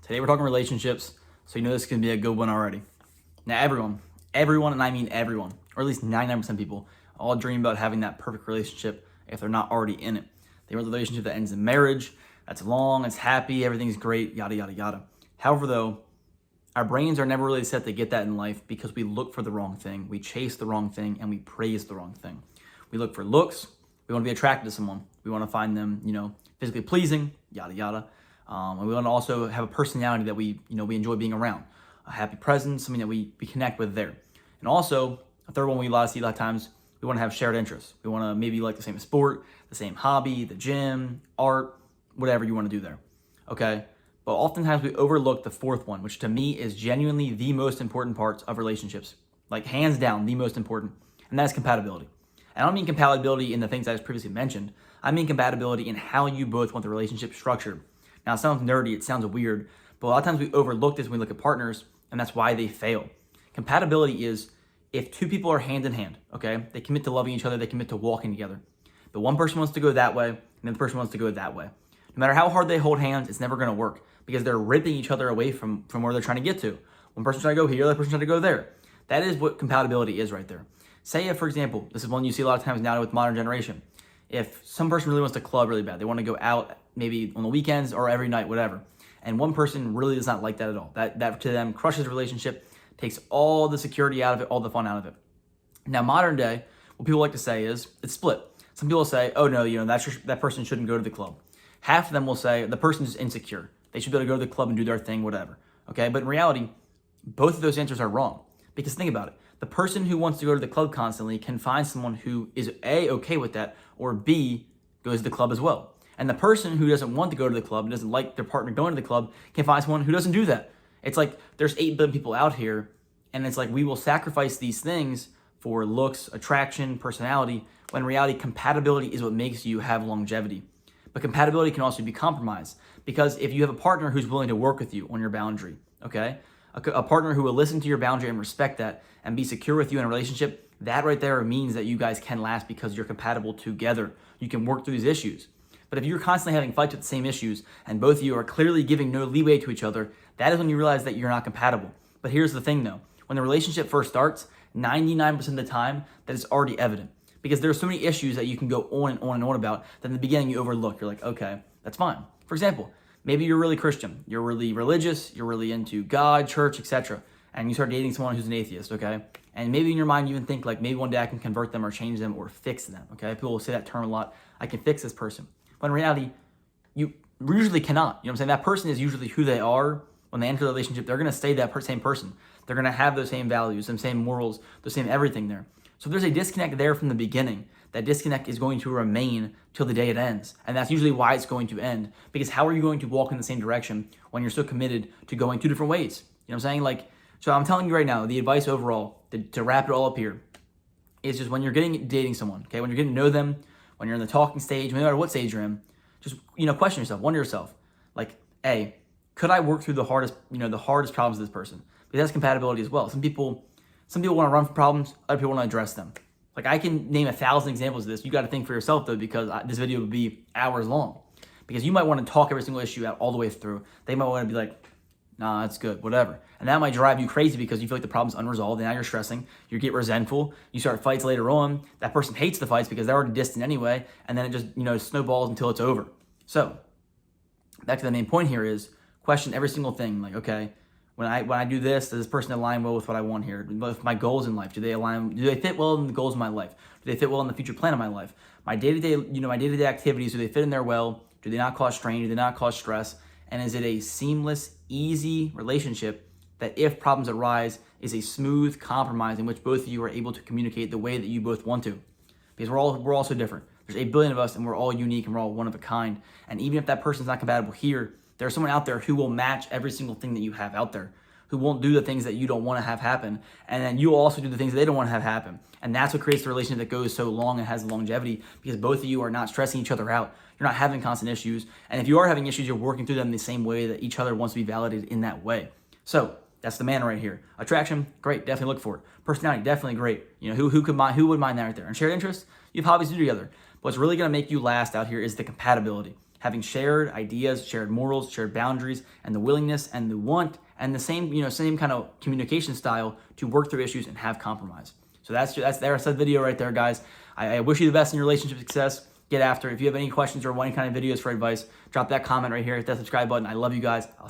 Today we're talking relationships, so you know this is going to be a good one already. Now everyone, and I mean everyone, or at least 99% of people, all dream about having that perfect relationship if they're not already in it. They want the relationship that ends in marriage, that's long, it's happy, everything's great, yada, yada, yada. However, though, our brains are never really set to get that in life because we look for the wrong thing, we chase the wrong thing, and we praise the wrong thing. We look for looks, we want to be attracted to someone, we want to find them, physically pleasing, yada, yada. And we want to also have a personality that we enjoy being around, a happy presence, something that we connect with there. And also, a third one we see a lot of times, we want to have shared interests. We want to maybe like the same sport, the same hobby, the gym, art, whatever you want to do there, okay? But oftentimes we overlook the fourth one, which to me is genuinely the most important parts of relationships, like hands down the most important, and that is compatibility. And I don't mean compatibility in the things I just previously mentioned. I mean compatibility in how you both want the relationship structured. Now, it sounds nerdy, it sounds weird, but a lot of times we overlook this when we look at partners, and that's why they fail. Compatibility is if two people are hand in hand, okay? They commit to loving each other, they commit to walking together. But one person wants to go that way, and the other person wants to go that way. No matter how hard they hold hands, it's never gonna work because they're ripping each other away from where they're trying to get to. One person's trying to go here, the other person's trying to go there. That is what compatibility is right there. Say if, for example, this is one you see a lot of times now with modern generation. If some person really wants to club really bad, they want to go out maybe on the weekends or every night, whatever, and one person really does not like that at all. That to them crushes the relationship, takes all the security out of it, all the fun out of it. Now, modern day, what people like to say is it's split. Some people say, oh no, that person shouldn't go to the club. Half of them will say the person's insecure. They should be able to go to the club and do their thing, whatever. Okay, but in reality, both of those answers are wrong. Because think about it. The person who wants to go to the club constantly can find someone who is A, okay with that, or B, goes to the club as well. And the person who doesn't want to go to the club and doesn't like their partner going to the club can find someone who doesn't do that. It's like there's 8 billion people out here, and it's like we will sacrifice these things for looks, attraction, personality, when in reality, compatibility is what makes you have longevity. But compatibility can also be compromised because if you have a partner who's willing to work with you on your boundary, okay? A partner who will listen to your boundary and respect that and be secure with you in a relationship, that right there means that you guys can last because you're compatible together. You can work through these issues. But if you're constantly having fights with the same issues and both of you are clearly giving no leeway to each other, that is when you realize that you're not compatible. But here's the thing though, when the relationship first starts, 99% of the time, that is already evident. Because there are so many issues that you can go on and on and on about that in the beginning you overlook. You're like, okay, that's fine. For example, maybe you're really Christian, you're really religious, you're really into God, church, etc. And you start dating someone who's an atheist, okay? And maybe in your mind you even think like maybe one day I can convert them or change them or fix them, okay? People will say that term a lot, I can fix this person. But in reality, you usually cannot. You know what I'm saying? That person is usually who they are. When they enter the relationship, they're gonna stay that same person. They're gonna have those same values, the same morals, the same everything there. So if there's a disconnect there from the beginning, that disconnect is going to remain till the day it ends. And that's usually why it's going to end. Because how are you going to walk in the same direction when you're so committed to going 2 different ways? You know what I'm saying? So I'm telling you right now, the advice overall, to wrap it all up here, is just when you're dating someone, okay, when you're getting to know them, when you're in the talking stage, no matter what stage you're in, just, question yourself, wonder yourself, like, A, could I work through the hardest problems of this person? Because that's compatibility as well. Some people want to run from problems, other people want to address them. Like I can name 1,000 examples of this. You got to think for yourself though, because this video would be hours long. Because you might want to talk every single issue out all the way through. They might want to be like, nah, that's good, whatever. And that might drive you crazy because you feel like the problem's unresolved and now you're stressing, you get resentful, you start fights later on. That person hates the fights because they're already distant anyway. And then it just, snowballs until it's over. So back to the main point here is question every single thing. Like, okay, when I do this, does this person align well with what I want here? With my goals in life, do they fit well in the goals of my life? Do they fit well in the future plan of my life? My day-to-day activities, do they fit in there well? Do they not cause strain? Do they not cause stress? And is it a seamless, easy relationship that if problems arise, is a smooth compromise in which both of you are able to communicate the way that you both want to? Because we're all so different. There's 8 billion of us and we're all unique and we're all one of a kind. And even if that person's not compatible here, there's someone out there who will match every single thing that you have out there, who won't do the things that you don't want to have happen. And then you will also do the things that they don't want to have happen. And that's what creates the relationship that goes so long and has longevity because both of you are not stressing each other out. You're not having constant issues. And if you are having issues, you're working through them the same way that each other wants to be validated in that way. So that's the man right here. Attraction, great, definitely look for it. Personality, definitely great. Who would mind that right there? And shared interests, you have hobbies to do together. What's really going to make you last out here is the compatibility. having shared ideas, shared morals, shared boundaries, and the willingness and the want and the same kind of communication style to work through issues and have compromise. So that's their video right there, guys. I wish you the best in your relationship success. Get after it. If you have any questions or want any kind of videos for advice, drop that comment right here. Hit that subscribe button. I love you guys. I'll see you.